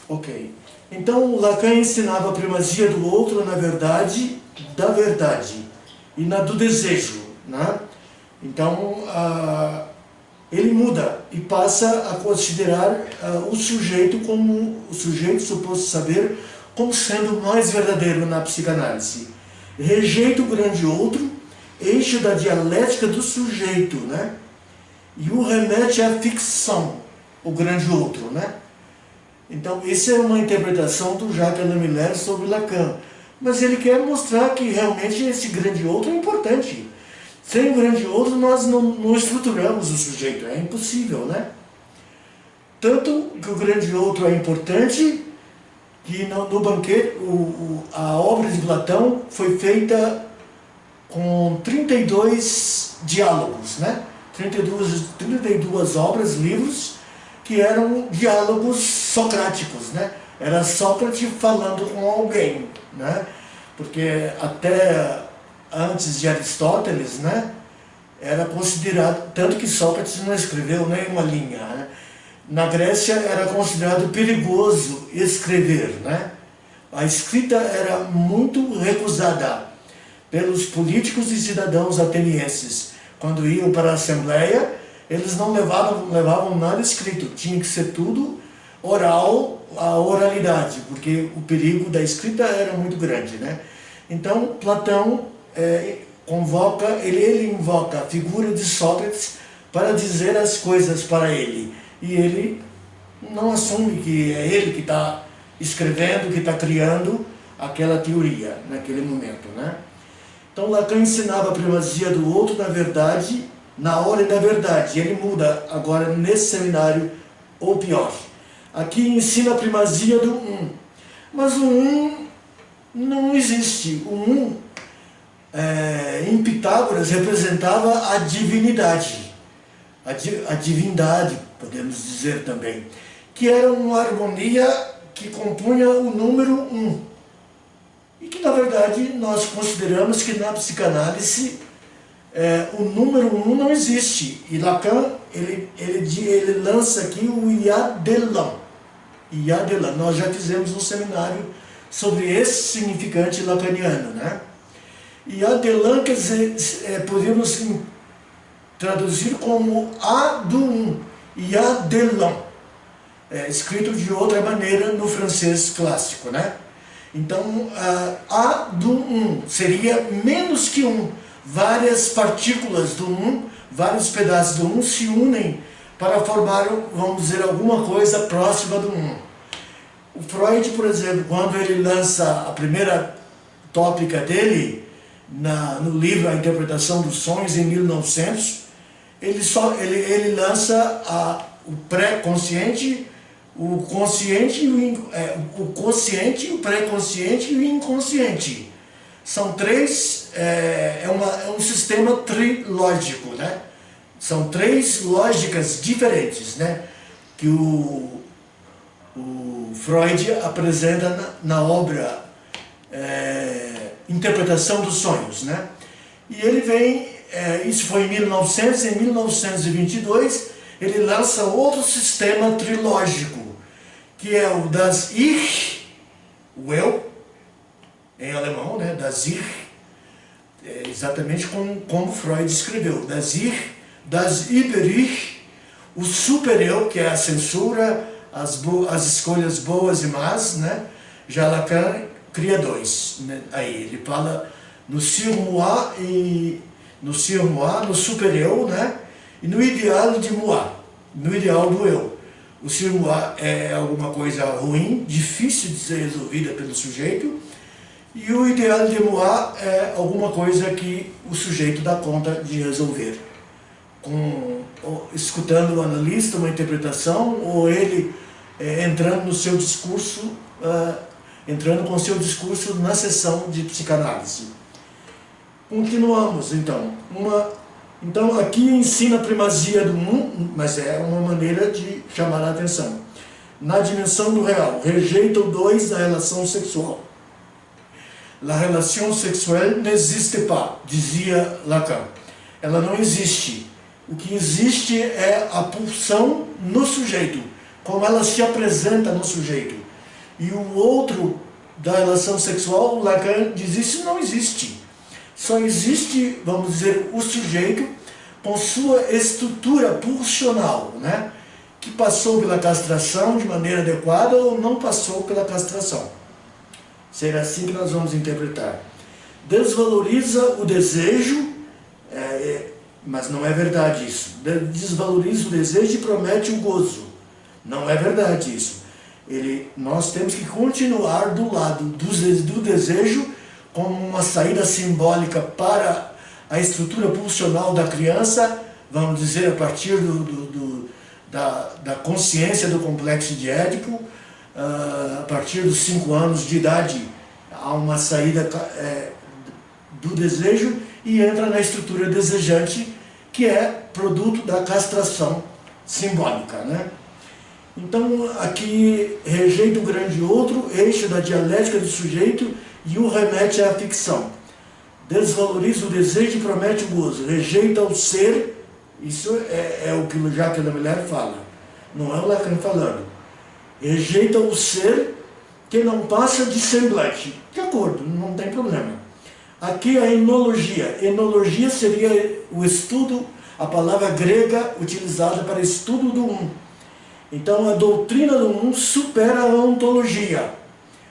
Ok. Então, Lacan ensinava a primazia do outro na verdade, da verdade, e na do desejo, né? Então, ele muda e passa a considerar o sujeito como o sujeito suposto saber como sendo mais verdadeiro na psicanálise. Rejeita o grande outro, eixo da dialética do sujeito, né? E o remete à ficção, o grande outro, né? Então, essa é uma interpretação do Jacques Alain Miller sobre Lacan. Mas ele quer mostrar que realmente esse grande outro é importante. Sem o grande outro, nós não estruturamos o sujeito, é impossível, né? Tanto que o grande outro é importante, que no banquete, a obra de Platão foi feita com 32 diálogos, né? 32 obras, livros, que eram diálogos socráticos, né? Era Sócrates falando com alguém, né? Porque até antes de Aristóteles, né, era considerado, tanto que Sócrates não escreveu nem uma linha, né? Na Grécia era considerado perigoso escrever, né? A escrita era muito recusada pelos políticos e cidadãos atenienses. Quando iam para a Assembleia, eles não levavam nada escrito, tinha que ser tudo oral, a oralidade, porque o perigo da escrita era muito grande, né? Então, Platão ele invoca a figura de Sócrates para dizer as coisas para ele. E ele não assume que é ele que está escrevendo, que está criando aquela teoria naquele momento, né? Então, Lacan ensinava a primazia do outro na verdade, na hora da verdade. Ele muda agora nesse seminário, ou pior. Aqui ensina a primazia do um. Mas o um não existe. O um, em Pitágoras, representava a divinidade. A divindade, podemos dizer também. Que era uma harmonia que compunha o número um. E que, na verdade, nós consideramos que na psicanálise o número um não existe. E Lacan, ele lança aqui o Iadelan. Iadelan. Nós já fizemos um seminário sobre esse significante lacaniano, né? Iadelan, quer dizer, podemos traduzir como A do um. Iadelan. Escrito de outra maneira no francês clássico, né? Então, A do um seria menos que um. Várias partículas do um, vários pedaços do um se unem para formar, vamos dizer, alguma coisa próxima do um. O Freud, por exemplo, quando ele lança a primeira tópica dele, no livro A Interpretação dos Sonhos, em 1900, ele lança o pré-consciente, o consciente, o consciente, o pré-consciente e o inconsciente. São três, é um sistema trilógico, né? São três lógicas diferentes, né? Que o Freud apresenta na obra Interpretação dos Sonhos, né? E ele vem, isso foi em 1900, em 1922, ele lança outro sistema trilógico, que é o das Ich, o eu, em alemão, né? Das Ich, exatamente como Freud escreveu, das Ich, das Über-Ich, o super-eu, que é a censura, as escolhas boas e más, né? Já Lacan cria dois, né? Aí ele fala no sur-moi e no super-eu, né? E no ideal de moi, no ideal do eu. O sur-moi é alguma coisa ruim, difícil de ser resolvida pelo sujeito, e o ideal de moi é alguma coisa que o sujeito dá conta de resolver. Escutando o analista, uma interpretação, ou ele entrando no seu discurso, entrando com o seu discurso na sessão de psicanálise. Continuamos, então. Então, aqui ensina a primazia do um, mas é uma maneira de chamar a atenção. Na dimensão do real, rejeita o dois da relação sexual. La relation sexuelle n'existe pas, dizia Lacan. Ela não existe. O que existe é a pulsão no sujeito, como ela se apresenta no sujeito. e o outro da relação sexual, Lacan diz isso não existe. Só existe, vamos dizer, o sujeito com sua estrutura pulsional, né? Que passou pela castração de maneira adequada ou não passou pela castração. Será assim que nós vamos interpretar. Desvaloriza o desejo, mas não é verdade isso. Desvaloriza o desejo e promete o gozo. Não é verdade isso. Nós temos que continuar do lado do desejo como uma saída simbólica para a estrutura pulsional da criança, vamos dizer, a partir da consciência do complexo de Édipo, a partir dos 5 anos de idade, há uma saída do desejo e entra na estrutura desejante, que é produto da castração simbólica, né? Então, aqui, rejeita o grande outro, eixo da dialética do sujeito e o remete à ficção. Desvaloriza o desejo e promete o gozo. Rejeita o ser, isso é o que o Jacques Lamelaire fala, não é o Lacan falando. Rejeita o ser que não passa de semblante. De acordo, não tem problema. Aqui a enologia. Enologia seria o estudo, a palavra grega utilizada para estudo do Então a doutrina do supera a ontologia.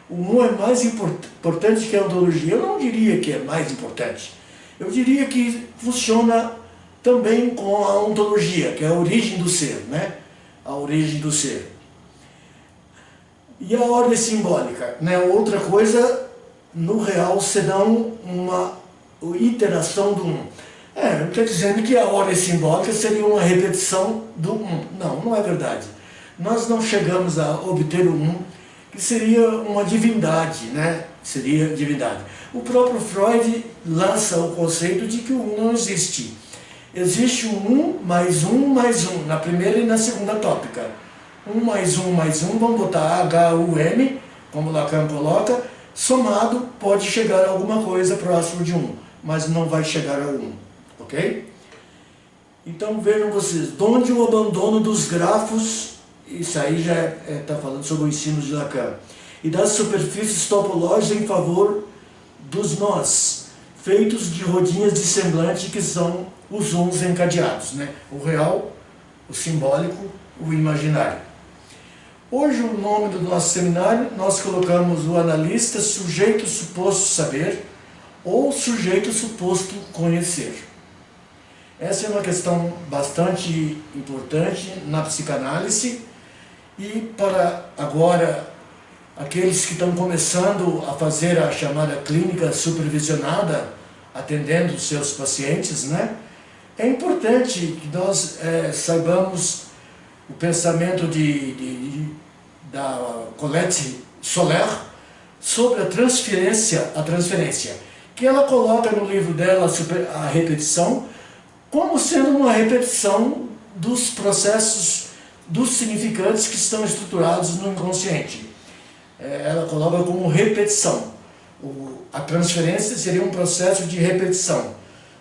O é mais importante que a ontologia. Eu não diria que é mais importante. Eu diria que funciona também com a ontologia, que é a origem do ser, né? A origem do ser. E a ordem simbólica, né? Outra coisa, no real, senão uma iteração do não estou dizendo que a ordem simbólica seria uma repetição do não é verdade. Nós não chegamos a obter o que seria uma divindade, né? Seria divindade. O próprio Freud lança o conceito de que o não existe. Existe o mais mais na primeira e na segunda tópica. Mais um, vamos botar HUM, como Lacan coloca, somado pode chegar a alguma coisa próximo de mas não vai chegar a ok? Então vejam vocês, donde o abandono dos grafos, isso aí já está falando sobre o ensino de Lacan, e das superfícies topológicas em favor dos nós, feitos de rodinhas de semblante que são os encadeados, né? O real, o simbólico, o imaginário. Hoje o nome do nosso seminário, nós colocamos o analista sujeito suposto saber ou sujeito suposto conhecer. Essa é uma questão bastante importante na psicanálise e para agora aqueles que estão começando a fazer a chamada clínica supervisionada, atendendo os seus pacientes, né? É importante que nós saibamos o pensamento da Colette Soler sobre a transferência, que ela coloca no livro dela a repetição, como sendo uma repetição dos processos, dos significantes que estão estruturados no inconsciente. Ela coloca como repetição. A transferência seria um processo de repetição.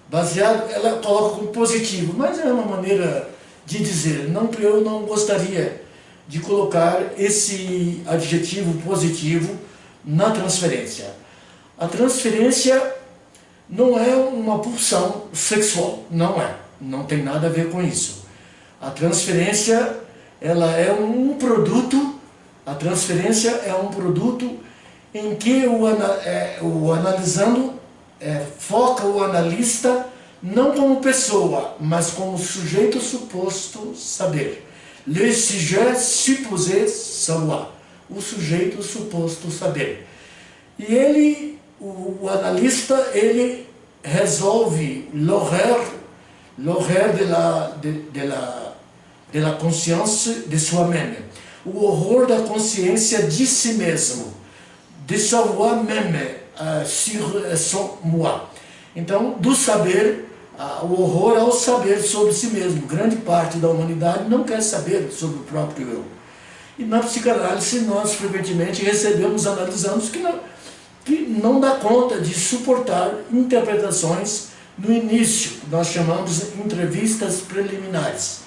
Baseado, ela coloca como positivo, mas é uma maneira de dizer. Eu não gostaria de colocar esse adjetivo positivo na transferência. A transferência não é uma pulsão sexual, não tem nada a ver com isso. A transferência, ela é um produto, em que o analisando foca o analista não como pessoa, mas como sujeito suposto saber. Le sujet supposé savoir, o sujeito suposto saber. E o analista, ele resolve l'horreur de la conscience de soi-même, o horror da consciência de si mesmo, de savoir-même sur son moi. Então, do saber, o horror ao saber sobre si mesmo. Grande parte da humanidade não quer saber sobre o próprio eu. E na psicanálise nós frequentemente recebemos analisandos que não dá conta de suportar interpretações no início, que nós chamamos de entrevistas preliminares.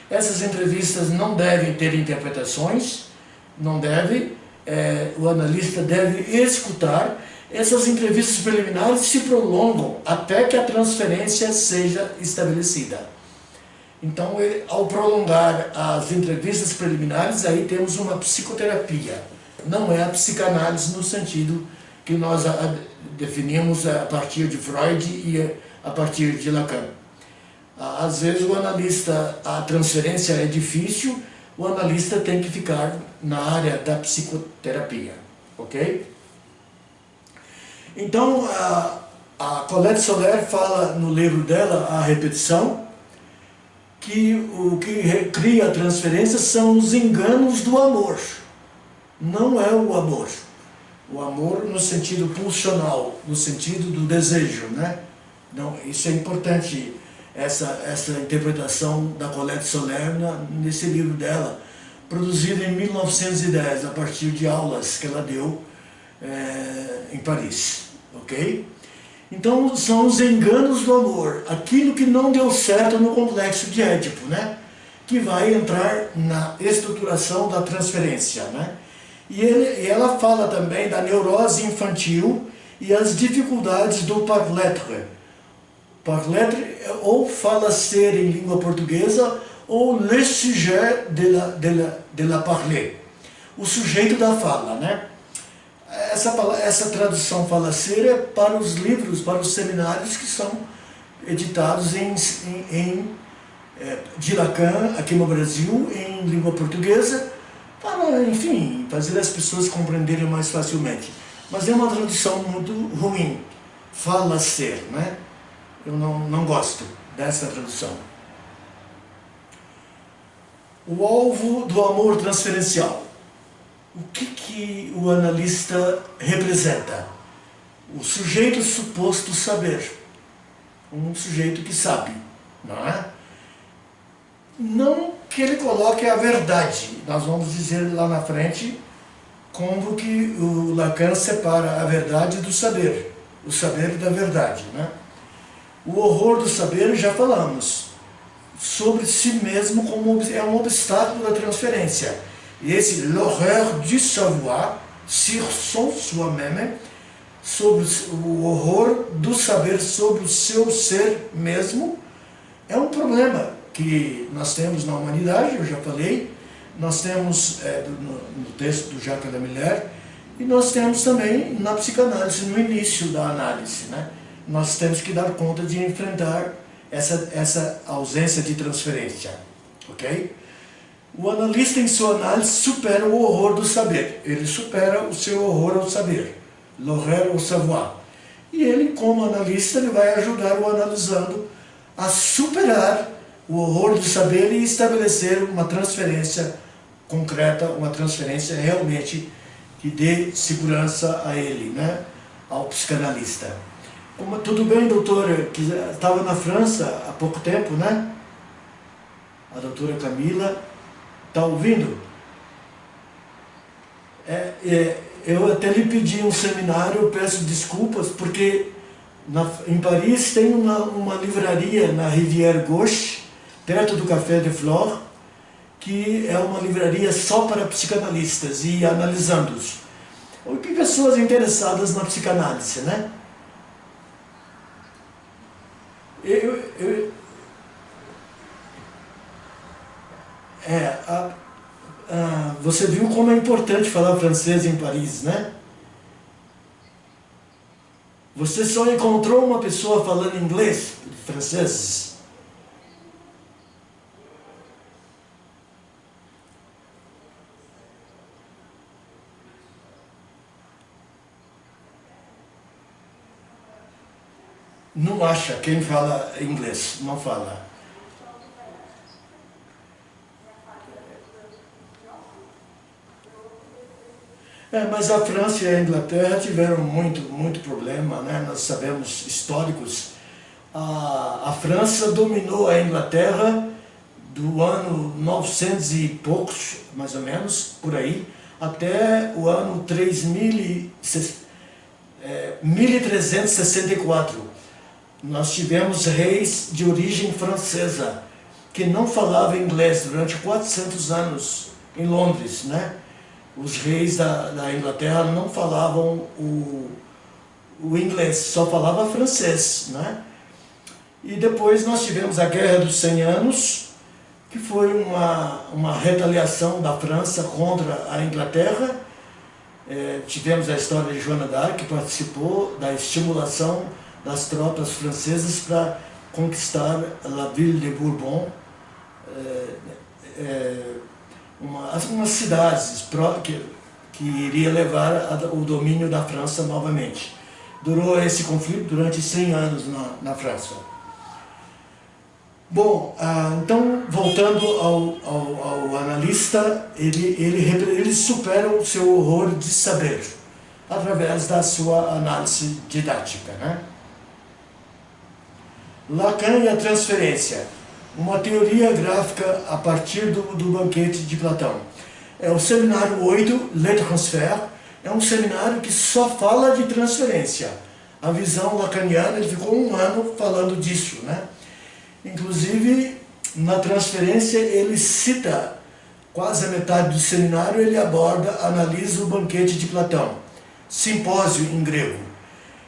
Essas entrevistas não devem ter interpretações, não devem, o analista deve escutar, essas entrevistas preliminares se prolongam até que a transferência seja estabelecida. Então, ao prolongar as entrevistas preliminares, aí temos uma psicoterapia. Não é a psicanálise no sentido que nós definimos a partir de Freud e a partir de Lacan. Às vezes o analista, a transferência é difícil, o analista tem que ficar na área da psicoterapia, ok? Então, a Colette Soler fala no livro dela, A Repetição, que o que cria a transferência são os enganos do amor. Não é o amor. O amor no sentido pulsional, no sentido do desejo, né? Não, isso é importante, essa interpretação da Colette Soler nesse livro dela, produzido em 1910, a partir de aulas que ela deu em Paris, ok? Então, são os enganos do amor, aquilo que não deu certo no complexo de Édipo, né? Que vai entrar na estruturação da transferência, né? E ela fala também da neurose infantil e as dificuldades do parler-être. Parler-être ou fala ser em língua portuguesa, ou le sujet de la parler, o sujeito da fala, né? Essa tradução fala ser é para os livros, para os seminários que são editados de Lacan, aqui no Brasil, em língua portuguesa, para, enfim, fazer as pessoas compreenderem mais facilmente. Mas é uma tradução muito ruim, fala ser, né? Eu não gosto dessa tradução. O alvo do amor transferencial. O que o analista representa? O sujeito suposto saber. Um sujeito que sabe, não é? Não que ele coloque a verdade. Nós vamos dizer lá na frente como que o Lacan separa a verdade do saber. O saber da verdade, né? O horror do saber, já falamos, sobre si mesmo como é um obstáculo da transferência. E esse l'horreur du savoir sur son soi-même, sobre o horror do saber sobre o seu ser mesmo, é um problema que nós temos na humanidade, eu já falei, nós temos no texto do Jacques Lamillère, e nós temos também na psicanálise, no início da análise, né? Nós temos que dar conta de enfrentar essa ausência de transferência, ok? O analista em sua análise supera o horror do saber, ele supera o seu horror ao saber, l'horreur au savoir. E ele, como analista, ele vai ajudar o analisando a superar o horror do saber e estabelecer uma transferência concreta, uma transferência realmente que dê segurança a ele, né? Ao psicanalista. Tudo bem, doutora, que estava na França há pouco tempo, né? A doutora Camila está ouvindo? Eu até lhe pedi um seminário, eu peço desculpas, porque em Paris tem uma livraria na Rivière Gauche, perto do Café de Flore, que é uma livraria só para psicanalistas e analisandos. Ou que pessoas interessadas na psicanálise, né? Você viu como é importante falar francês em Paris, né? Você só encontrou uma pessoa falando inglês, francês? Não acha quem fala inglês, não fala. Mas a França e a Inglaterra tiveram muito problema, né? Nós sabemos históricos. A França dominou a Inglaterra do ano 900 e poucos, mais ou menos, por aí, até o ano 1364. Nós tivemos reis de origem francesa, que não falavam inglês durante 400 anos em Londres, né? os reis da Inglaterra não falavam o inglês, só falava francês, né? E depois nós tivemos a Guerra dos 100 Anos, que foi uma retaliação da França contra a Inglaterra. Tivemos a história de Joana d'Arc, que participou da estimulação das tropas francesas para conquistar a Ville de Bourbon, umas cidades que iria levar o domínio da França novamente. Durou esse conflito durante 100 anos na França. Bom, então, voltando ao analista, ele supera o seu horror de saber, através da sua análise didática, né? Lacan e a transferência, uma teoria gráfica a partir do banquete de Platão. É o seminário 8, Le Transfert, é um seminário que só fala de transferência. A visão lacaniana, ele ficou 1 ano falando disso, né? Inclusive, na transferência, ele cita, quase a metade do seminário, ele aborda, analisa o banquete de Platão, simpósio em grego,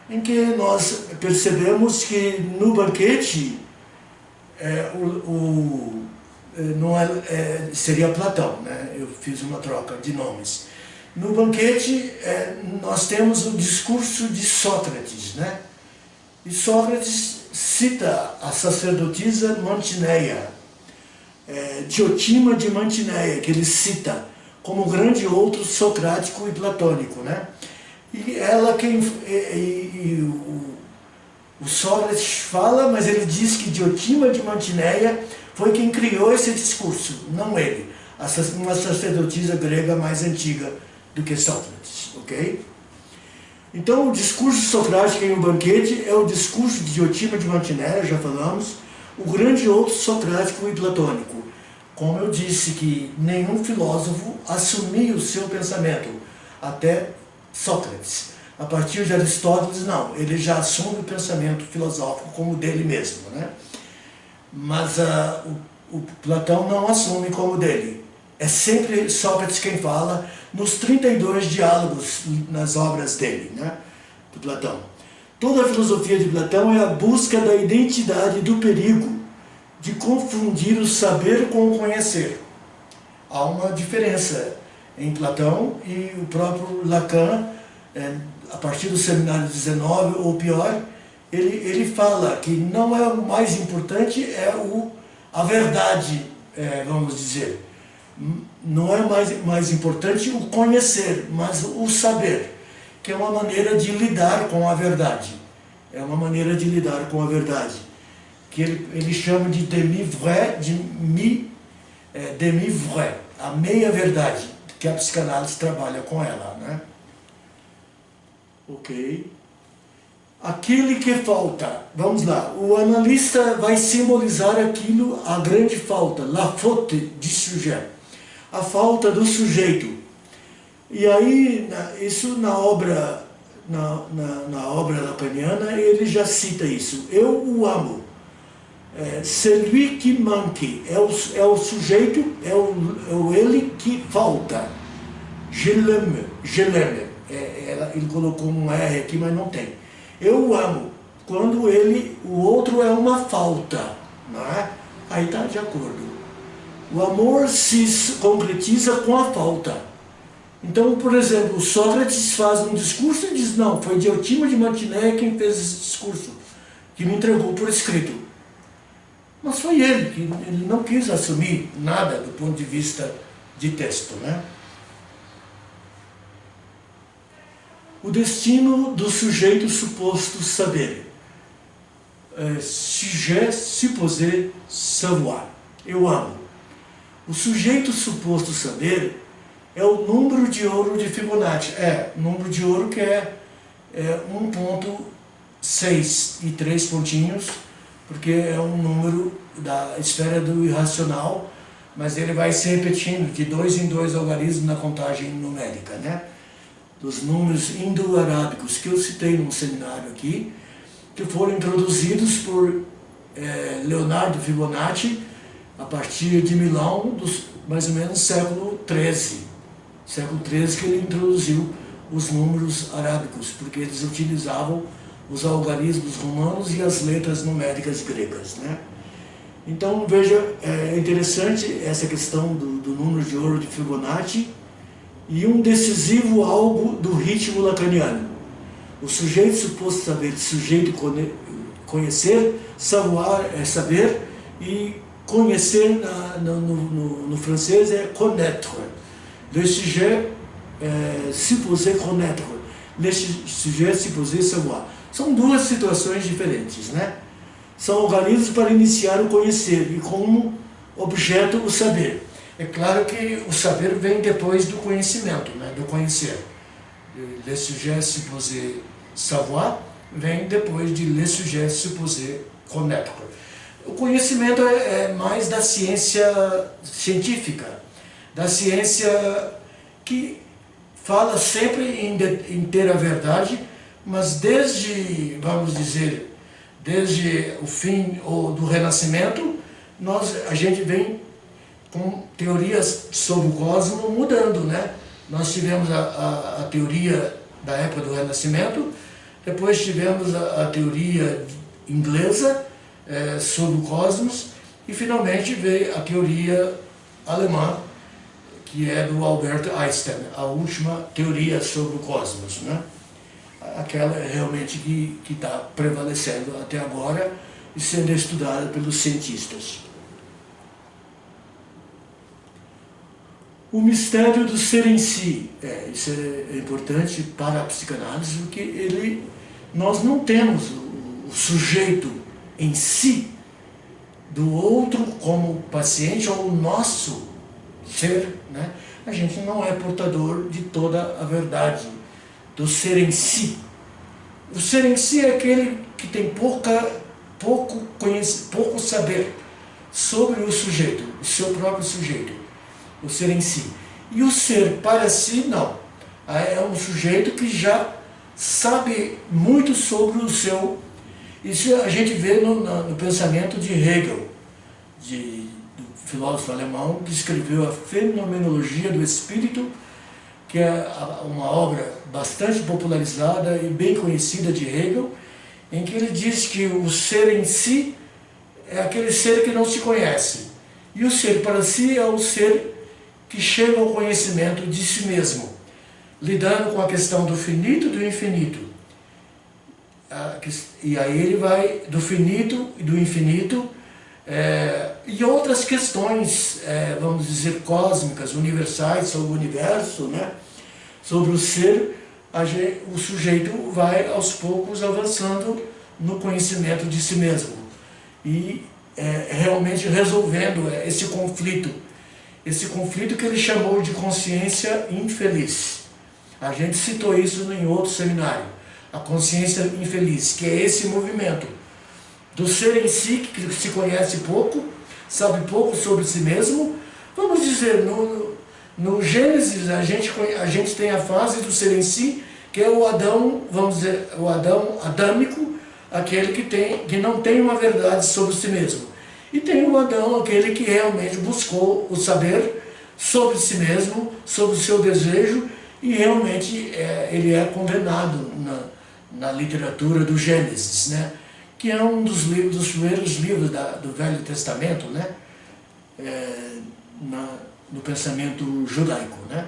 em que nós percebemos que no banquete seria Platão, né? Eu fiz uma troca de nomes. No banquete, nós temos o discurso de Sócrates, né? E Sócrates cita a sacerdotisa Mantineia, Diotima de Mantineia, que ele cita como grande outro socrático e platônico, né? E ela o Sócrates fala, mas ele diz que Diotima de Mantineia foi quem criou esse discurso, não ele. Uma sacerdotisa grega mais antiga do que Sócrates, ok? Então, o discurso socrático em um banquete é o discurso de Diotima de Mantineia, já falamos, o grande outro socrático e platônico. Como eu disse, que nenhum filósofo assumia o seu pensamento, até Sócrates. A partir de Aristóteles, não, ele já assume o pensamento filosófico como dele mesmo, né? Mas o Platão não assume como dele. É sempre Sócrates quem fala nos 32 diálogos nas obras dele, né, do Platão. Toda a filosofia de Platão é a busca da identidade do perigo de confundir o saber com o conhecer. Há uma diferença em Platão e o próprio Lacan, a partir do seminário 19, ou pior, ele fala que não é o mais importante, a verdade, vamos dizer. Não é mais importante o conhecer, mas o saber, que é uma maneira de lidar com a verdade. É uma maneira de lidar com a verdade, que ele chama de demi-vrai, demi-vrai, a meia-verdade, que a psicanálise trabalha com ela, né? Ok. Aquele que falta, vamos lá, o analista vai simbolizar aquilo, a grande falta, la faute du sujet, a falta do sujeito. E aí, isso na obra lacaniana, ele já cita isso. Eu o amo. Celui qui manque, é o sujeito, é o ele que falta. Je l'aime, ele colocou um R aqui, mas não tem. Eu o amo, quando o outro é uma falta, não é? Aí está de acordo. O amor se concretiza com a falta. Então, por exemplo, Sócrates faz um discurso e diz, não, foi Diotima de Mantineia quem fez esse discurso, que me entregou por escrito. Mas foi ele, que ele não quis assumir nada do ponto de vista de texto, né? O destino do sujeito suposto saber. Sujet supposé savoir. Eu amo. O sujeito suposto saber é o número de ouro de Fibonacci. Número de ouro que é 1.6 e 3 pontinhos, porque é um número da esfera do irracional, mas ele vai se repetindo de 2 em 2 algarismos na contagem numérica, né? Dos números indo-arábicos que eu citei num seminário aqui, que foram introduzidos por Leonardo Fibonacci a partir de Milão, mais ou menos século XIII, século XIII, que ele introduziu os números arábicos, porque eles utilizavam os algarismos romanos e as letras numéricas gregas, né? Então, veja, é interessante essa questão do número de ouro de Fibonacci e um decisivo algo do ritmo lacaniano. O sujeito suposto saber, sujeito conhecer, savoir é saber, e conhecer no francês é connaître. Le sujet supposé connaître, le sujet supposé savoir. São duas situações diferentes, né? São algarismos para iniciar o conhecer e como objeto o saber. É claro que o saber vem depois do conhecimento, né? Do conhecer. Le sujet supposé savoir vem depois de le sujet supposé connaître. O conhecimento é mais da ciência científica, da ciência que fala sempre em ter a verdade, mas desde, vamos dizer, desde o fim do Renascimento, a gente vem com teorias sobre o cosmos mudando, né? Nós tivemos a teoria da época do Renascimento, depois tivemos a teoria inglesa sobre o cosmos, e finalmente veio a teoria alemã, que é do Albert Einstein, a última teoria sobre o cosmos, né? Aquela realmente que está prevalecendo até agora e sendo estudada pelos cientistas. O mistério do ser em si, isso é importante para a psicanálise, porque nós não temos o sujeito em si do outro como paciente ou o nosso ser, né? A gente não é portador de toda a verdade do ser em si. O ser em si é aquele que tem pouco saber sobre o sujeito, o seu próprio sujeito, o ser em si. E o ser para si, não. É um sujeito que já sabe muito sobre o seu. Isso a gente vê no pensamento de Hegel, do filósofo alemão, que escreveu a Fenomenologia do Espírito, que é uma obra bastante popularizada e bem conhecida de Hegel, em que ele diz que o ser em si é aquele ser que não se conhece. E o ser para si é o ser que chega ao conhecimento de si mesmo, lidando com a questão do finito e do infinito. E aí ele vai do finito e do infinito, e outras questões, vamos dizer, cósmicas, universais, sobre o universo, né? Sobre o ser, o sujeito vai aos poucos avançando no conhecimento de si mesmo e realmente resolvendo esse conflito que ele chamou de consciência infeliz. A gente citou isso em outro seminário, a consciência infeliz, que é esse movimento do ser em si, que se conhece pouco, sabe pouco sobre si mesmo. Vamos dizer, no Gênesis a gente tem a fase do ser em si, que é o Adão, vamos dizer, o Adão adâmico, aquele que não tem uma verdade sobre si mesmo. E tem o Adão, aquele que realmente buscou o saber sobre si mesmo, sobre o seu desejo, e realmente ele é condenado na literatura do Gênesis, né? Que é um dos primeiros livros do Velho Testamento, né? No pensamento judaico, né?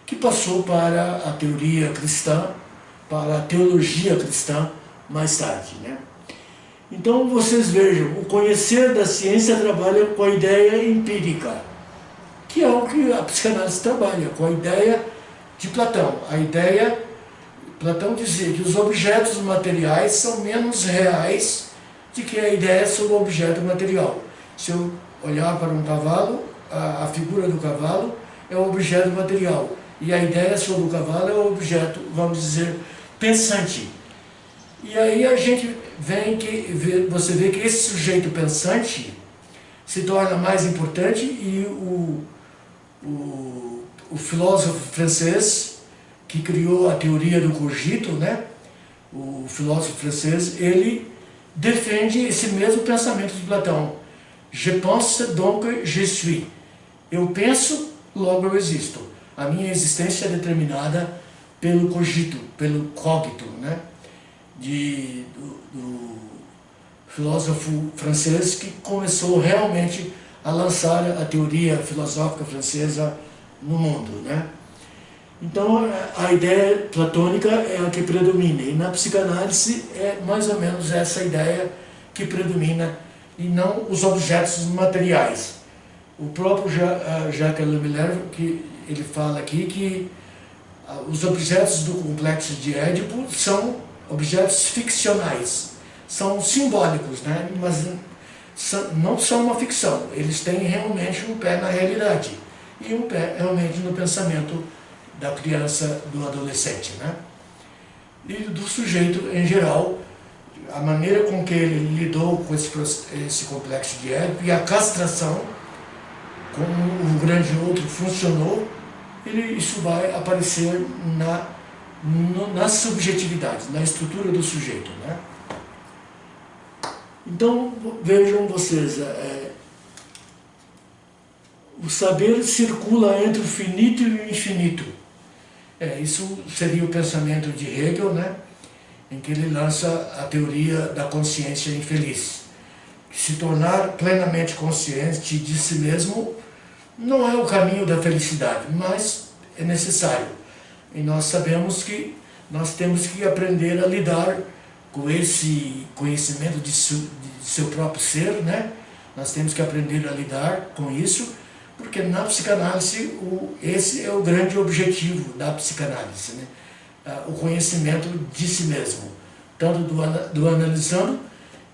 Que passou para a teoria cristã, para a teologia cristã mais tarde, né? Então vocês vejam, o conhecer da ciência trabalha com a ideia empírica, que é o que a psicanálise trabalha, com a ideia de Platão. Platão dizia que os objetos materiais são menos reais do que a ideia sobre o objeto material. Se eu olhar para um cavalo, a figura do cavalo é o objeto material, e a ideia sobre o cavalo é o objeto, vamos dizer, pensante. E aí a gente você vê que esse sujeito pensante se torna mais importante, e o filósofo francês que criou a teoria do cogito, né? O filósofo francês, ele defende esse mesmo pensamento de Platão. Je pense donc je suis. Eu penso, logo eu existo. A minha existência é determinada pelo cogito, pelo cogito, né? Do filósofo francês que começou realmente a lançar a teoria filosófica francesa no mundo, né? Então a ideia platônica é a que predomina, e na psicanálise é mais ou menos essa ideia que predomina, e não os objetos materiais. O próprio Jacques Lemaitre, que ele fala aqui que os objetos do complexo de Édipo são objetos ficcionais, são simbólicos, né? Mas não são uma ficção, eles têm realmente um pé na realidade e um pé realmente no pensamento da criança, do adolescente, né? E do sujeito em geral, a maneira com que ele lidou com esse complexo de Édipo e a castração, como o grande outro funcionou, isso vai aparecer na subjetividade, na estrutura do sujeito, né? Então, vejam vocês, o saber circula entre o finito e o infinito. Isso seria o pensamento de Hegel, né? Em que ele lança a teoria da consciência infeliz. Se tornar plenamente consciente de si mesmo não é o caminho da felicidade, mas é necessário. E nós sabemos que nós temos que aprender a lidar com esse conhecimento de seu próprio ser, né? Nós temos que aprender a lidar com isso, porque na psicanálise esse é o grande objetivo da psicanálise, né? O conhecimento de si mesmo, tanto do analisando,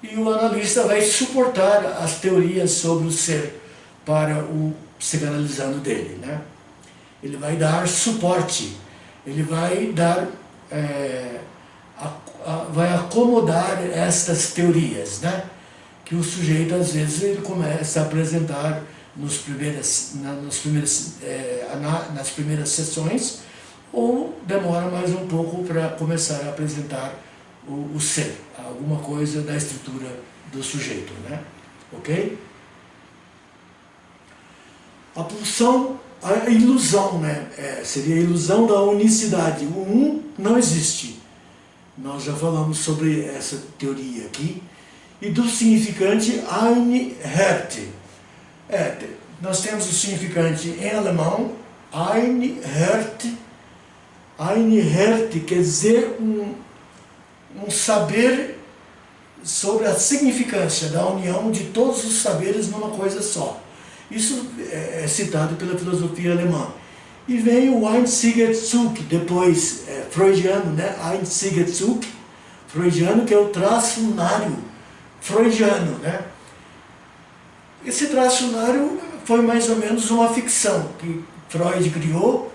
e o analista vai suportar as teorias sobre o ser para o psicanalizando dele, né? Ele vai dar suporte, ele vai dar vai acomodar estas teorias, né? Que o sujeito às vezes ele começa a apresentar nas primeiras sessões, ou demora mais um pouco para começar a apresentar o ser, alguma coisa da estrutura do sujeito, né? Ok? A pulsão, a ilusão, né? Seria a ilusão da unicidade. O um não existe. Nós já falamos sobre essa teoria aqui. E do significante Einheit. Nós temos o significante em alemão, Einheit. Einheit quer dizer um saber sobre a significância da união de todos os saberes numa coisa só. Isso é citado pela filosofia alemã. E vem o Einsiegezug, depois freudiano, né? Einsiegezug, freudiano, que é o traço unário freudiano, né? Esse traço unário foi mais ou menos uma ficção que Freud criou,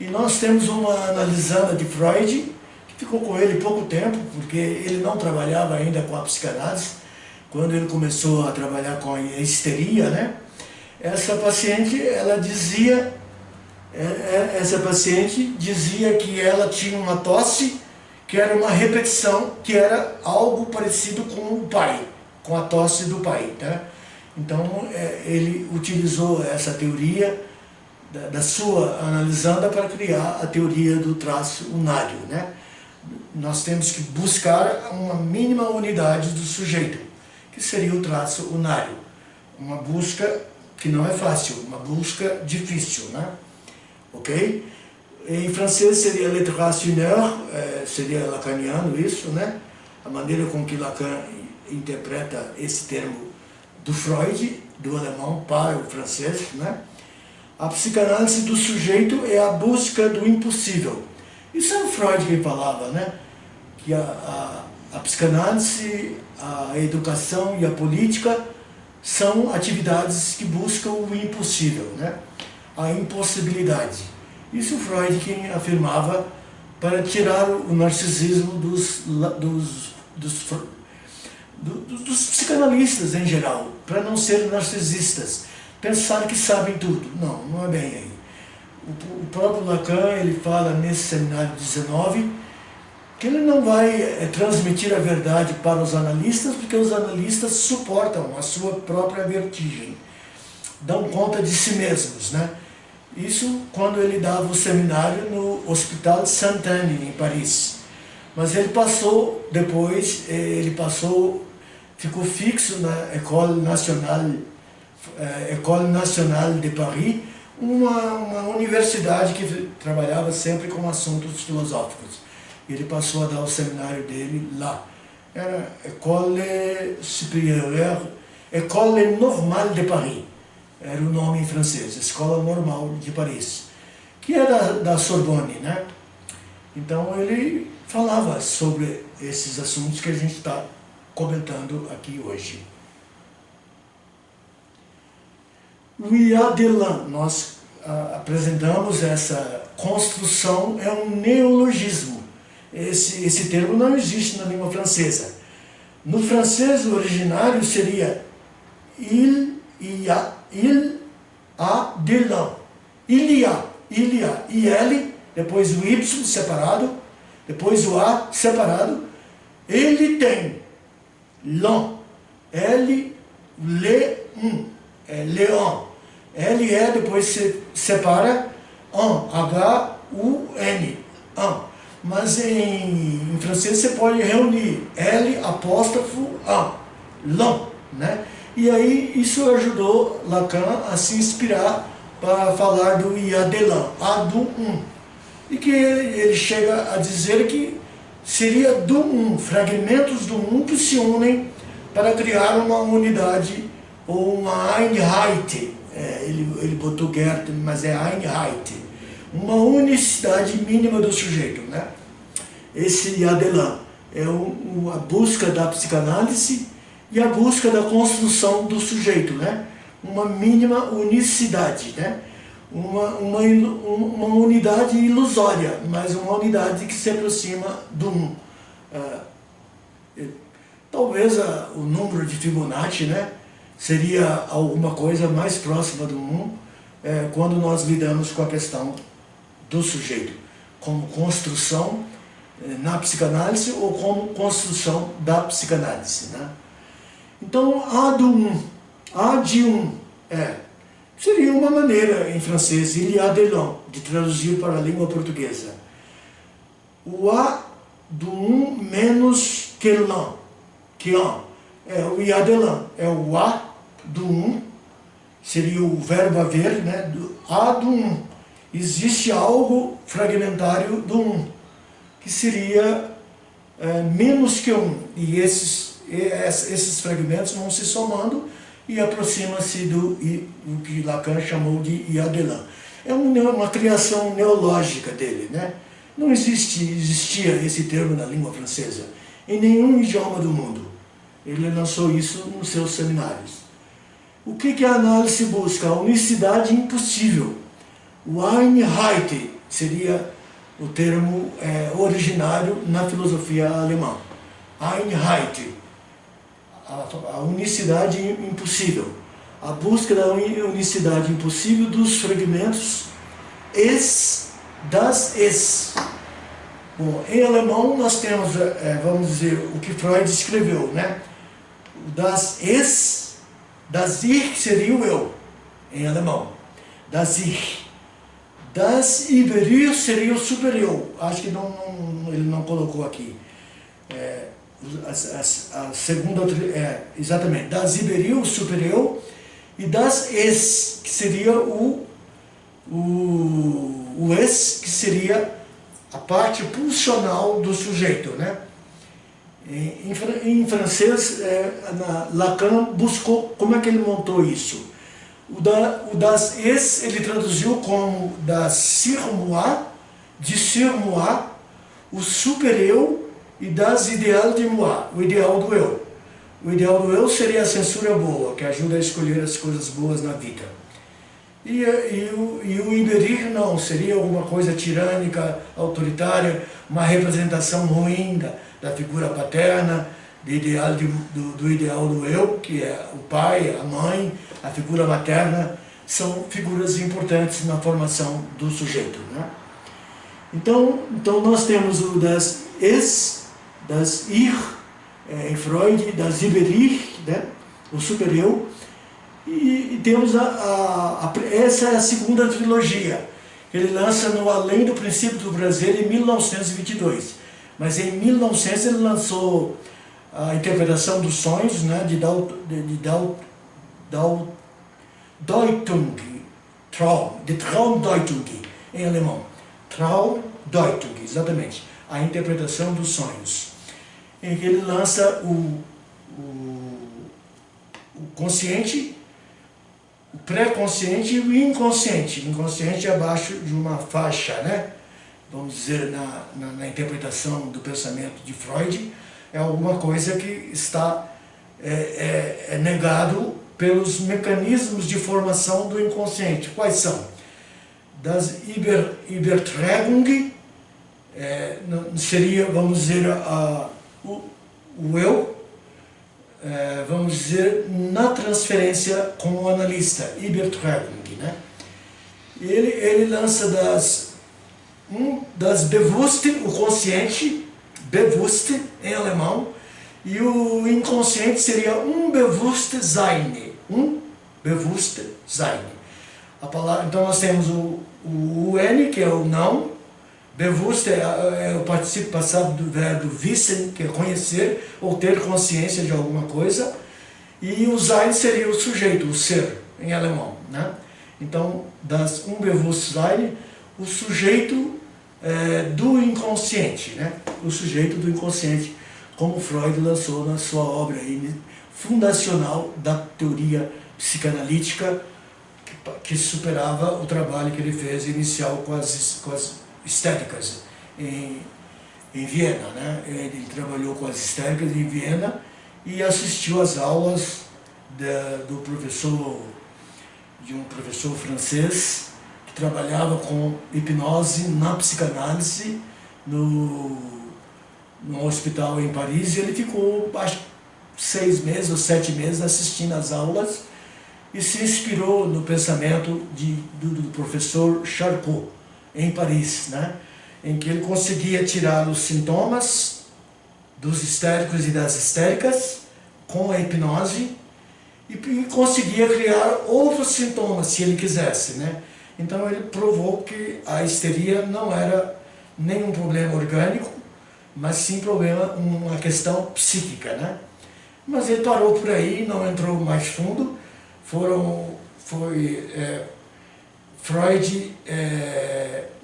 e nós temos uma analisanda de Freud, que ficou com ele pouco tempo, porque ele não trabalhava ainda com a psicanálise, quando ele começou a trabalhar com a histeria, né? Essa paciente dizia que ela tinha uma tosse, que era uma repetição, que era algo parecido com o pai, com a tosse do pai, tá? Então ele utilizou essa teoria da sua analisanda para criar a teoria do traço unário, né? Nós temos que buscar uma mínima unidade do sujeito, que seria o traço unário. Uma busca que não é fácil, uma busca difícil, né? Ok? Em francês seria lettre rationnelle, seria lacaniano isso, né? A maneira com que Lacan interpreta esse termo do Freud, do alemão para o francês, né? A psicanálise do sujeito é a busca do impossível. Isso é o Freud que falava, né? Que a psicanálise, a educação e a política são atividades que buscam o impossível, né? A impossibilidade. Isso Freud quem afirmava para tirar o narcisismo dos psicanalistas em geral, para não serem narcisistas, pensar que sabem tudo. Não, não é bem aí. O próprio Lacan, ele fala nesse seminário 19, que ele não vai transmitir a verdade para os analistas, porque os analistas suportam a sua própria vertigem, dão conta de si mesmos, né? Isso quando ele dava o seminário no Hospital Sainte-Anne, em Paris. Mas ele passou, depois, ficou fixo na École Nationale de Paris, uma universidade que trabalhava sempre com assuntos filosóficos. Ele passou a dar o seminário dele lá. Era École Normale de Paris, era o nome em francês, Escola Normal de Paris, que é da Sorbonne, né? Então ele falava sobre esses assuntos que a gente está comentando aqui hoje. O Iadelan, nós apresentamos essa construção, é um neologismo. Esse termo não existe na língua francesa. No francês, o originário seria il a de l'an. Il y a, il, depois o y separado, depois o a separado. Ele tem, l'an, L, le, leon. L, E, depois se separa, an, H-U-N, an. Mas em francês você pode reunir L, apóstrofo, an, l'an, né? E aí isso ajudou Lacan a se inspirar para falar do Iadelan, a do um. E que ele chega a dizer que seria do um, fragmentos do um que se unem para criar uma unidade, ou uma Einheit. Ele botou Goethe, mas é Einheit. Uma unicidade mínima do sujeito, né? Esse Iadelan é a busca da psicanálise e a busca da construção do sujeito, né? Uma mínima unicidade, né? Uma unidade ilusória, mas uma unidade que se aproxima do um. Talvez o número de Fibonacci, né, seria alguma coisa mais próxima do um, quando nós lidamos com a questão do sujeito, como construção na psicanálise ou como construção da psicanálise, né? Então, a de um, seria uma maneira em francês, il y a de l'un, de traduzir para a língua portuguesa. O a do um menos que l'un, o il y a de l'un, é o a do um, seria o verbo haver, né, a do um. Existe algo fragmentário do um, que seria menos que um, e esses fragmentos vão se somando e aproxima-se do que Lacan chamou de Iadelan. É uma criação neológica dele, né? Não existia esse termo na língua francesa, em nenhum idioma do mundo. Ele lançou isso nos seus seminários. O que a análise busca? A unicidade impossível. O Einheit seria o termo originário na filosofia alemã. Einheit, a unicidade impossível. A busca da unicidade impossível dos fragmentos das es. Bom, em alemão nós temos, vamos dizer, o que Freud escreveu, né? Das es, das ich seria o eu, em alemão. Das ich. Das Iberir seria o super-eu. Acho que ele não colocou aqui. A segunda, exatamente. Das Iberir, o super-eu. E das es, que seria o es, que seria a parte pulsional do sujeito, né? Em francês, Lacan buscou como é que ele montou isso. O das es ele traduziu como das sur-moi, de sur-moi, o super-eu, e das ideal de moi, o ideal do eu. O ideal do eu seria a censura boa, que ajuda a escolher as coisas boas na vida. E o Iberir não, seria alguma coisa tirânica, autoritária, uma representação ruim da figura paterna, do ideal do eu, que é o pai, a mãe, a figura materna, são figuras importantes na formação do sujeito, né? Então nós temos o das es, das ich, em Freud, das Iberir, né? O super-eu, E temos essa é a segunda trilogia. Ele lança no Além do Princípio do Prazer em 1922. Mas em 1900 ele lançou a Interpretação dos Sonhos, né, de Deutung, de Traumdeutung, em alemão. Traumdeutung, exatamente. A Interpretação dos Sonhos. Em que ele lança o consciente, o pré-consciente e o inconsciente. O inconsciente é abaixo de uma faixa, né? Vamos dizer, na interpretação do pensamento de Freud, é alguma coisa que está negado pelos mecanismos de formação do inconsciente. Quais são? Das Übertragung, seria, vamos dizer, o eu, vamos dizer, na transferência como analista, Übertragung, né? Ele lança das Bewusst, o consciente, Bewusst em alemão, e o inconsciente seria Bewusstsein, Bewusstsein. A palavra, então nós temos o N, que é o não, Bewusst é o particípio passado do verbo wissen, que é conhecer ou ter consciência de alguma coisa, e o Sein seria o sujeito, o ser, em alemão, né? Então, das Bewusstsein, o sujeito do inconsciente, né? O sujeito do inconsciente, como Freud lançou na sua obra fundacional da teoria psicanalítica, que superava o trabalho que ele fez inicial com as histéricas em Viena, né? Ele trabalhou com as histéricas em Viena e assistiu às aulas de um professor francês que trabalhava com hipnose na psicanálise no hospital em Paris, e ele ficou, acho, 6 meses ou 7 meses assistindo às aulas e se inspirou no pensamento do professor Charcot, em Paris, né? Em que ele conseguia tirar os sintomas dos histéricos e das histéricas com a hipnose e conseguia criar outros sintomas, se ele quisesse, né? Então ele provou que a histeria não era nenhum problema orgânico, mas sim uma questão psíquica, né? Mas ele parou por aí, não entrou mais fundo. Freud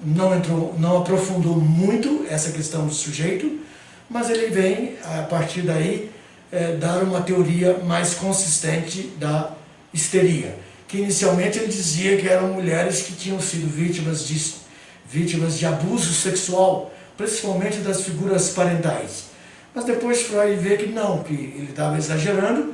não aprofundou muito essa questão do sujeito, mas ele vem, a partir daí, dar uma teoria mais consistente da histeria, que inicialmente ele dizia que eram mulheres que tinham sido vítimas de abuso sexual, principalmente das figuras parentais. Mas depois Freud vê que não, que ele estava exagerando,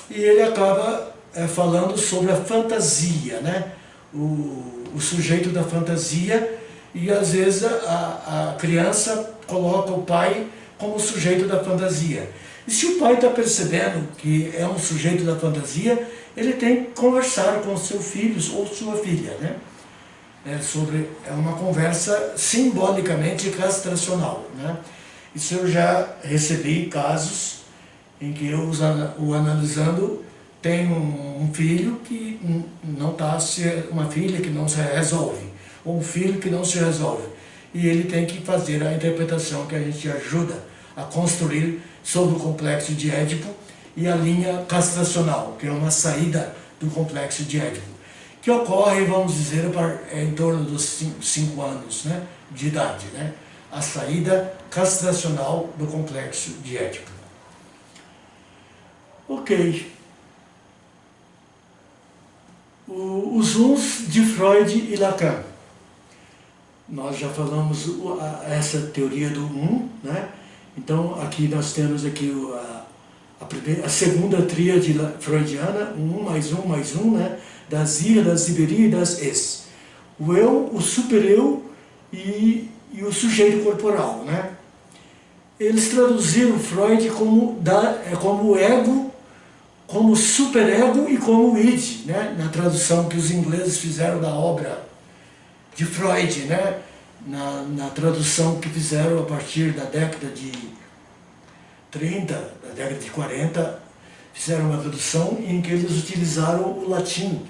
e ele acaba falando sobre a fantasia, né? O sujeito da fantasia, e às vezes a criança coloca o pai como sujeito da fantasia. E se o pai está percebendo que é um sujeito da fantasia, ele tem que conversar com seu filho ou sua filha, né? É uma conversa simbolicamente castracional, né? Isso eu já recebi casos em que eu, o analisando, tem um filho que não está, uma filha que não se resolve, ou um filho que não se resolve, e ele tem que fazer a interpretação que a gente ajuda a construir sobre o complexo de Édipo e a linha castracional, que é uma saída do complexo de Édipo, que ocorre, vamos dizer, em torno dos 5 anos, né, de idade, né? A saída castracional do complexo de Édipo. Ok. Os uns de Freud e Lacan. Nós já falamos essa teoria do né? Então aqui nós temos aqui a segunda tríade freudiana, mais um, né? Das ir, das iberia e das es. O eu, o supereu e o sujeito corporal, né? Eles traduziram Freud como ego, como superego e como id, né? Na tradução que os ingleses fizeram da obra de Freud, né? Na tradução que fizeram a partir da década de 30, da década de 40, fizeram uma tradução em que eles utilizaram o latim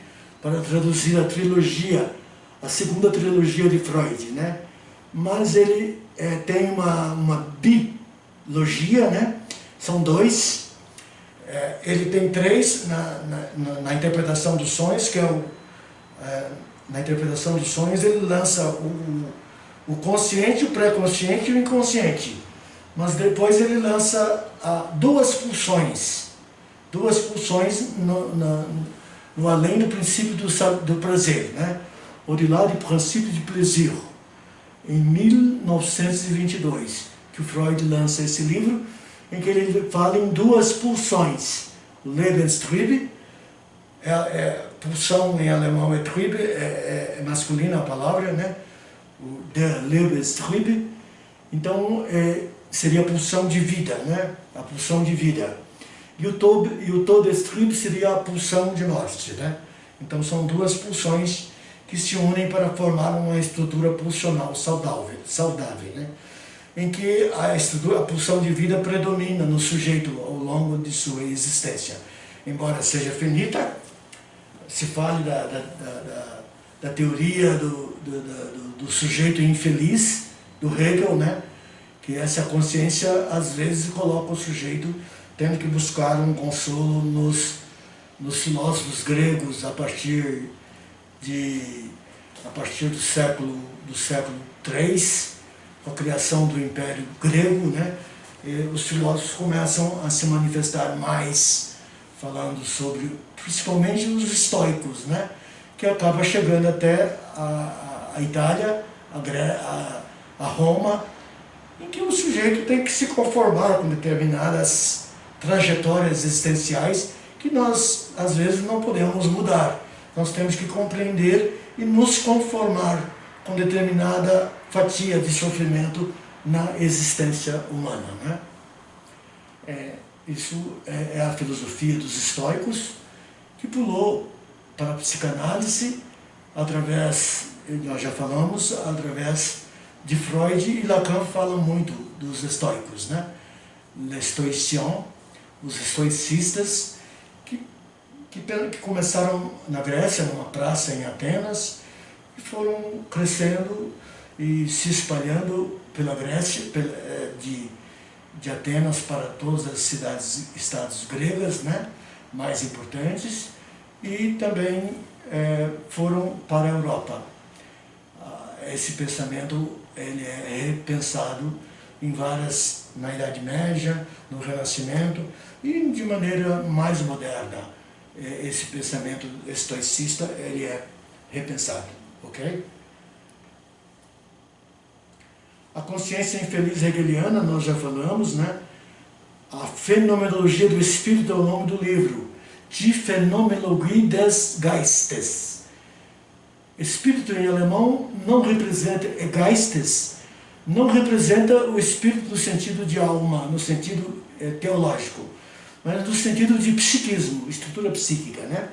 para traduzir a trilogia, a segunda trilogia de Freud, né? Mas ele tem uma bilogia, né? São dois. Ele tem três na interpretação dos sonhos, que na interpretação dos sonhos ele lança o consciente, o pré-consciente e o inconsciente. Mas depois ele lança duas pulsões no além do princípio do prazer, né? Au-delà du principe du plaisir, em 1922, que o Freud lança esse livro, em que ele fala em duas pulsões. O Lebenstrieb, pulsão em alemão é Trieb, é masculina a palavra, né? O der Lebenstrieb, então seria a pulsão de vida, né? A pulsão de vida. E o Todestrieb seria a pulsão de morte, né? Então são duas pulsões que se unem para formar uma estrutura pulsional saudável, né? Em que a pulsão de vida predomina no sujeito ao longo de sua existência. Embora seja finita, se fale da teoria do sujeito infeliz, do Hegel, né? Que essa consciência às vezes coloca o sujeito tendo que buscar um consolo nos filósofos gregos a partir do século III, com a criação do Império Grego, né? E os filósofos começam a se manifestar mais, falando sobre, principalmente os estoicos, né? Que acaba chegando até a Itália, a Roma, em que o sujeito tem que se conformar com determinadas trajetórias existenciais que nós, às vezes, não podemos mudar. Nós temos que compreender e nos conformar com determinada fatia de sofrimento na existência humana, né? Isso é a filosofia dos estoicos, que pulou para a psicanálise através, nós já falamos, através de Freud, e Lacan fala muito dos estoicos, né? Les stoïciens, os estoicistas, que começaram na Grécia, numa praça em Atenas, e foram crescendo e se espalhando pela Grécia, de Atenas para todas as cidades-estados gregas, né, mais importantes, e também foram para a Europa. Esse pensamento ele é repensado na Idade Média, no Renascimento, e de maneira mais moderna. Esse pensamento estoicista ele é repensado, ok? A consciência infeliz hegeliana, nós já falamos, né? A fenomenologia do espírito é o nome do livro. Die Phänomenologie des Geistes. Espírito em alemão não representa, Geistes, não representa o espírito no sentido de alma, no sentido teológico, mas no sentido de psiquismo, estrutura psíquica, né?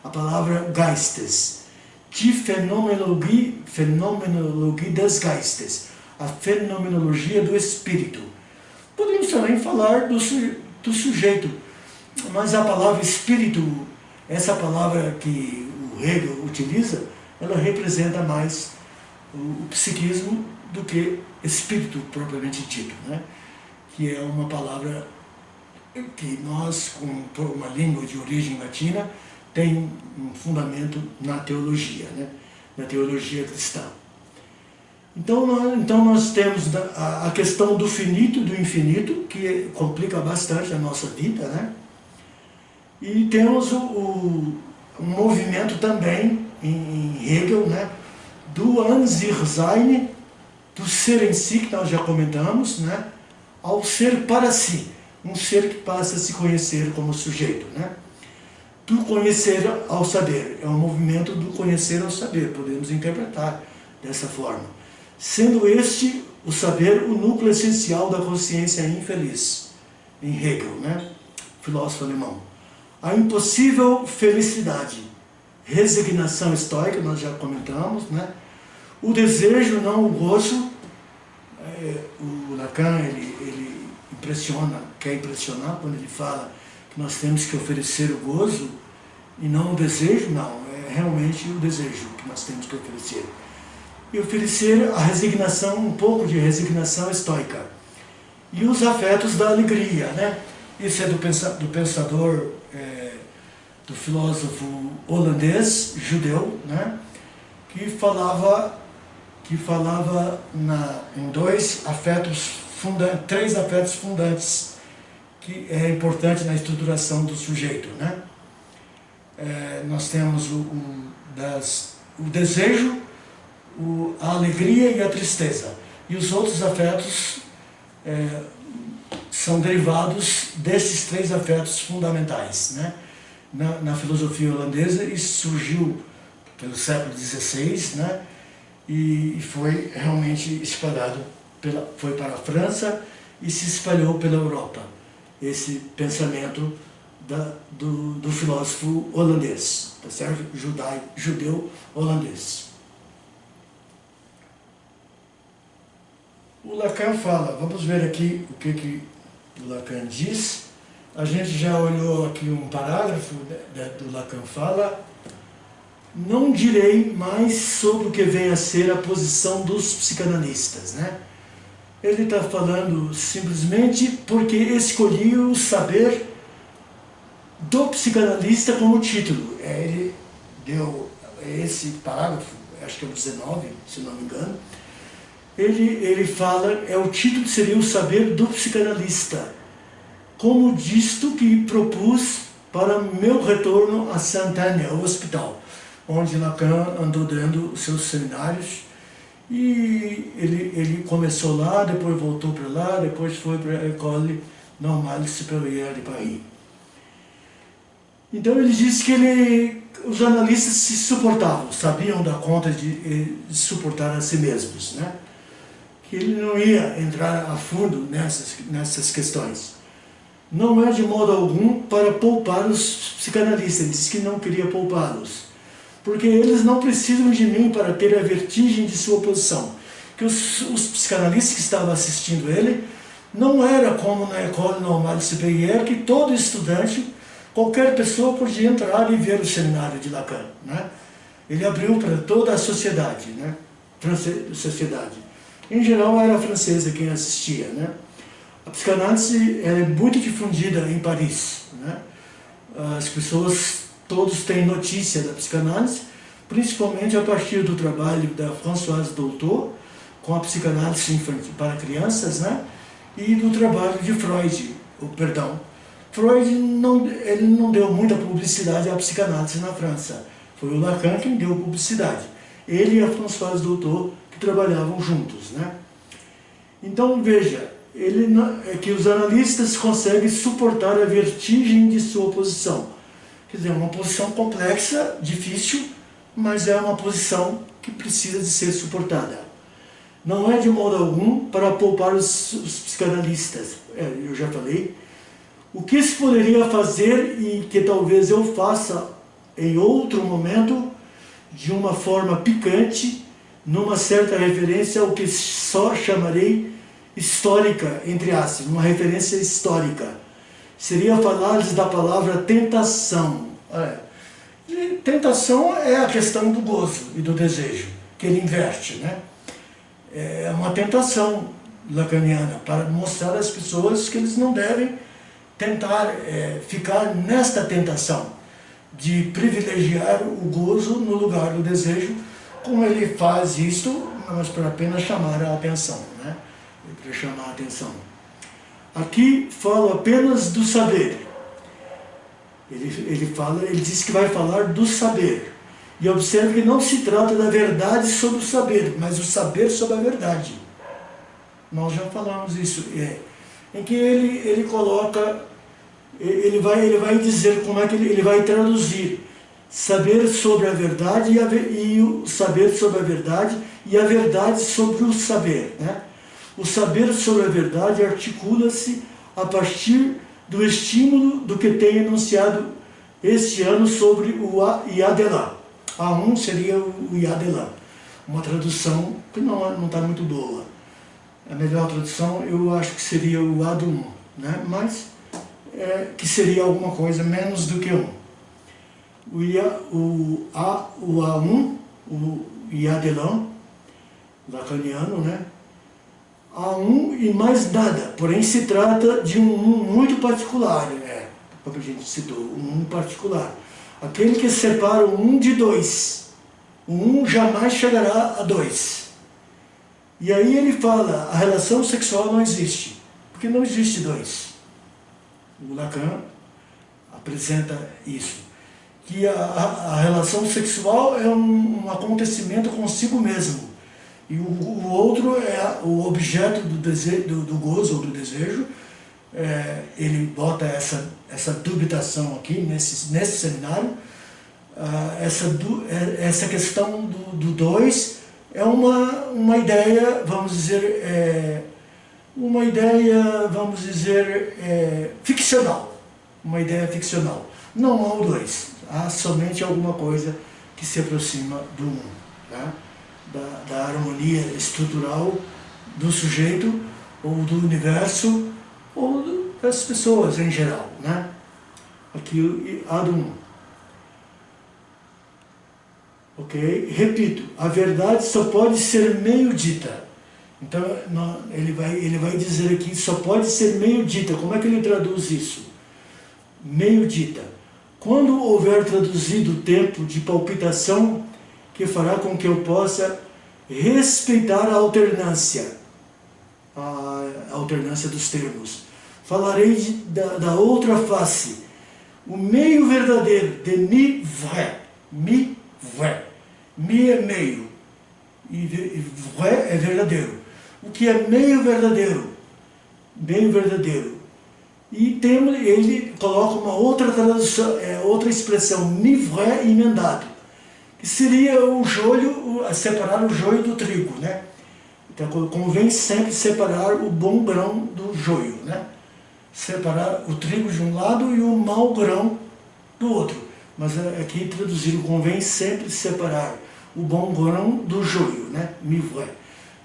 A palavra Geistes. Die Phänomenologie des Geistes. A fenomenologia do espírito. Podemos também falar do sujeito, mas a palavra espírito, essa palavra que o Hegel utiliza, ela representa mais o psiquismo do que espírito propriamente dito, né? Que é uma palavra que nós, com uma língua de origem latina, tem um fundamento na teologia, né? Na teologia cristã. Então nós temos a questão do finito e do infinito, que complica bastante a nossa vida, né? E temos um movimento também em Hegel, né? Do An sich sein, do ser em si, que nós já comentamos, né? Ao ser para si, um ser que passa a se conhecer como sujeito, né? Do conhecer ao saber, é um movimento do conhecer ao saber, podemos interpretar dessa forma. Sendo este, o saber, o núcleo essencial da consciência infeliz, em Hegel, né? Filósofo alemão. A impossível felicidade, resignação estoica, nós já comentamos, né? O desejo, não o gozo. O Lacan, ele quer impressionar quando ele fala que nós temos que oferecer o gozo e não o desejo, não, é realmente o desejo que nós temos que oferecer. E oferecer a resignação, um pouco de resignação estoica. E os afetos da alegria, né? Isso é do pensador, do filósofo holandês, judeu, né? Que falava em três afetos fundantes, que é importante na estruturação do sujeito, né? Nós temos o desejo, a alegria e a tristeza. E os outros afetos são derivados desses três afetos fundamentais, né? Na filosofia holandesa, isso surgiu pelo século XVI, né? E foi realmente espalhado, foi para a França e se espalhou pela Europa, esse pensamento do filósofo holandês, tá certo? Judeu holandês. O Lacan fala, vamos ver aqui o que o Lacan diz. A gente já olhou aqui um parágrafo do Lacan fala: não direi mais sobre o que vem a ser a posição dos psicanalistas, né? Ele está falando simplesmente porque escolhi o saber do psicanalista como título. Ele deu esse parágrafo, acho que é o 19, se não me engano. Ele fala, o título seria o saber do psicanalista, como disto que propus para meu retorno a Saint-Anne, ao hospital, onde Lacan andou dando os seus seminários. E ele começou lá, depois voltou para lá, depois foi para a École Normale Supérieure de Paris. Então ele disse que os analistas se suportavam, sabiam dar conta de suportar a si mesmos, né? Que ele não ia entrar a fundo nessas questões. Não é de modo algum para poupar os psicanalistas, ele disse que não queria poupá-los, porque eles não precisam de mim para ter a vertigem de sua posição. Que os psicanalistas que estavam assistindo ele, não era como na École Normale Supérieure, que todo estudante, qualquer pessoa podia entrar e ver o seminário de Lacan, né? Ele abriu para toda a sociedade, né? Em geral era francesa quem assistia, né? A psicanálise é muito difundida em Paris, né? As pessoas, todos têm notícia da psicanálise, principalmente a partir do trabalho da Françoise Dolto, com a psicanálise infantil para crianças, né? E do trabalho de Freud, Freud ele não deu muita publicidade à psicanálise na França. Foi o Lacan quem deu publicidade. Ele e a Françoise Dolto que trabalhavam juntos, né? Então veja, que os analistas conseguem suportar a vertigem de sua posição. Quer dizer, é uma posição complexa, difícil, mas é uma posição que precisa de ser suportada. Não é de modo algum para poupar os psicanalistas. Eu já falei. O que se poderia fazer e que talvez eu faça em outro momento, de uma forma picante, numa certa referência ao que só chamarei histórica, entre aspas, uma referência histórica. Seria falar-lhes da palavra tentação. Tentação é a questão do gozo e do desejo, que ele inverte, né? É uma tentação lacaniana para mostrar às pessoas que eles não devem tentar ficar nesta tentação de privilegiar o gozo no lugar do desejo, como ele faz isto, mas para apenas chamar a atenção, né? Para chamar a atenção. Aqui falo apenas do saber. Ele diz que vai falar do saber. E observe que não se trata da verdade sobre o saber, mas o saber sobre a verdade. Nós já falamos isso. Em que ele coloca, ele vai dizer como é que ele vai traduzir saber sobre a verdade e o saber sobre a verdade e a verdade sobre o saber, né? O saber sobre a verdade articula-se a partir do estímulo do que tem enunciado este ano sobre o Iadelá. A1 seria o Iadelá, uma tradução que não está muito boa. A melhor tradução eu acho que seria o Adum, né? Mas que seria alguma coisa menos do que 1. O A1, o Yadelon, lacaniano, né? A1 e mais nada, porém se trata de um muito particular, né? Como a gente citou, um particular. Aquele que separa o 1 de 2. O 1 jamais chegará a 2. E aí ele fala, a relação sexual não existe, porque não existe 2. O Lacan apresenta isso, que a relação sexual é um acontecimento consigo mesmo, e o outro é o objeto do desejo, do gozo ou do desejo. Ele bota essa dubitação aqui nesse seminário. Essa questão do 2 é uma ideia, vamos dizer, ficcional. Uma ideia ficcional. Não há o 2, há somente alguma coisa que se aproxima do 1, tá? Da harmonia estrutural do sujeito, ou do universo, ou das pessoas em geral, né? Aqui há do 1. Ok? Repito, a verdade só pode ser meio dita. Então, ele vai dizer aqui, só pode ser meio dita. Como é que ele traduz isso? Meio dita. Quando houver traduzido o tempo de palpitação que fará com que eu possa respeitar a alternância dos termos, falarei da outra face, o meio verdadeiro de mi vrai. Mi é meio, e vrai é verdadeiro. O que é meio verdadeiro? Meio verdadeiro. E ele coloca uma outra tradução, outra expressão, mi vrai emendado, que seria o joio, separar o joio do trigo, né? Então, convém sempre separar o bom grão do joio, né? Separar o trigo de um lado e o mau grão do outro. Mas aqui traduzido, convém sempre separar o bom grão do joio, né? Mi vrai.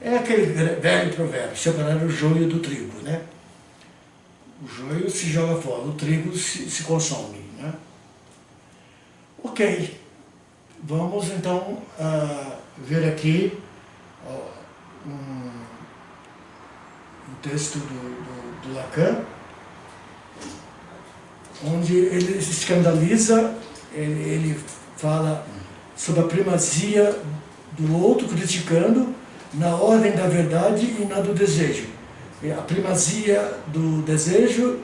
É aquele velho provérbio, separar o joio do trigo, né? O joio se joga fora, o trigo se consome, né? Ok. Vamos então ver aqui um texto do Lacan, onde ele se escandaliza, ele fala sobre a primazia do outro, criticando na ordem da verdade e na do desejo. A primazia do desejo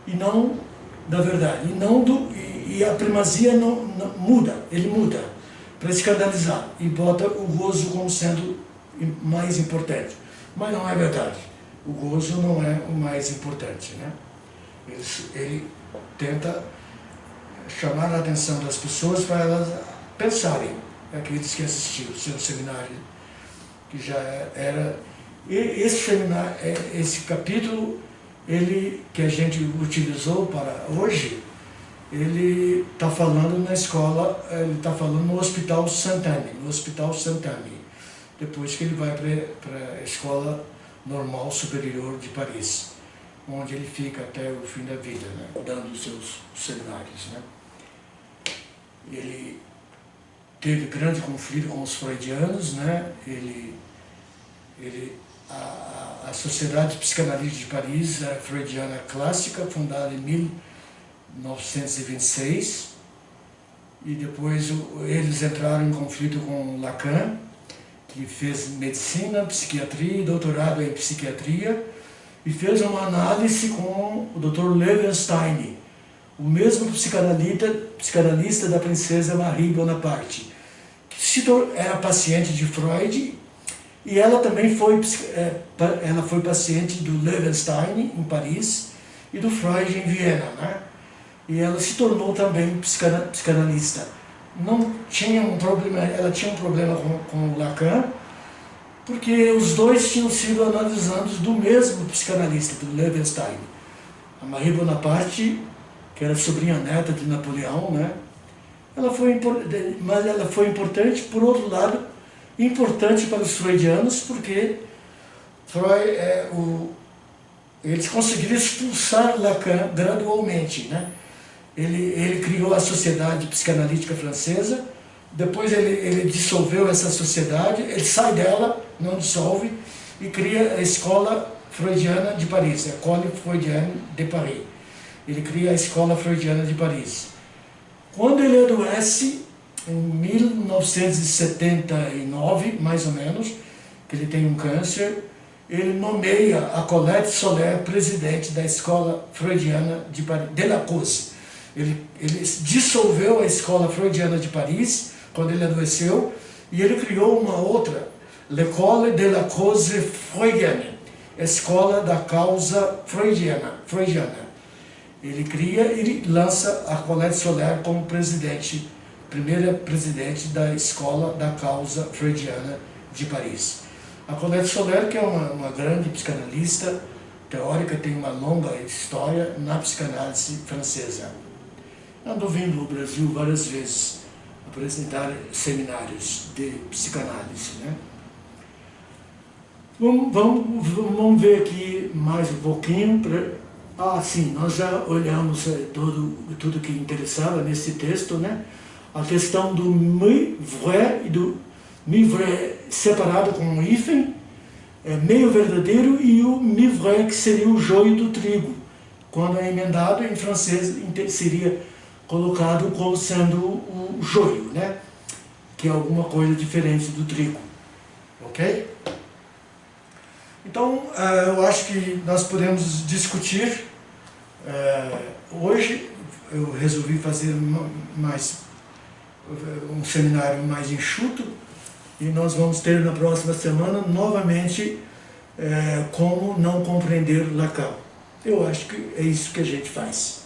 e não da verdade. E a primazia não muda, ele muda para escandalizar e bota o gozo como sendo mais importante. Mas não é verdade. O gozo não é o mais importante, né? Ele tenta chamar a atenção das pessoas para elas pensarem, aqueles que assistiram o seu seminário, que já era... E esse capítulo, que a gente utilizou para hoje, ele está falando na escola, ele está falando no Hospital Saint-Anne, depois que ele vai para a Escola Normal Superior de Paris, onde ele fica até o fim da vida, né, dando os seus seminários, né. Ele teve grande conflito com os freudianos, né. A Sociedade Psicanalítica de Paris era freudiana clássica, fundada em 1926, e depois eles entraram em conflito com Lacan, que fez medicina, psiquiatria e doutorado em psiquiatria, e fez uma análise com o Dr. Levenstein, o mesmo psicanalista da princesa Marie Bonaparte, que era paciente de Freud, e ela também foi paciente do Levenstein em Paris e do Freud em Viena, né? E ela se tornou também psicanalista. Ela tinha um problema com o Lacan, porque os dois tinham sido analisados do mesmo psicanalista, do Levenstein. A Marie Bonaparte, que era sobrinha neta de Napoleão, né? Mas ela foi importante, por outro lado, importante para os freudianos, porque eles conseguiram expulsar Lacan gradualmente, né? Ele criou a Sociedade Psicanalítica Francesa, depois ele dissolveu essa sociedade, ele sai dela, não dissolve, e cria a Escola Freudiana de Paris, a École Freudienne de Paris. Ele cria a Escola Freudiana de Paris. Quando ele adoece, em 1979, mais ou menos, que ele tem um câncer, ele nomeia a Colette Soler presidente da Escola Freudiana de Paris, de la Cause. Ele dissolveu a Escola Freudiana de Paris, quando ele adoeceu, e ele criou uma outra, l'École de la Cause Freudienne, Escola da Causa Freudiana. Ele cria e lança a Colette Soler como presidente, primeira presidente da Escola da Causa Freudiana de Paris. A Colette Soler, que é uma grande psicanalista, teórica, tem uma longa história na psicanálise francesa. Andou vindo ao Brasil várias vezes apresentar seminários de psicanálise, né? Vamos ver aqui mais um pouquinho. Sim, nós já olhamos tudo que interessava nesse texto, né? A questão do mi vrai e do mi vrai separado com um hífen, meio verdadeiro, e o mi vrai, que seria o joio do trigo. Quando é emendado, em francês seria colocado como sendo o joio, né? Que é alguma coisa diferente do trigo, ok? Então, eu acho que nós podemos discutir. Hoje eu resolvi fazer um seminário mais enxuto, e nós vamos ter na próxima semana novamente como não compreender Lacan. Eu acho que é isso que a gente faz.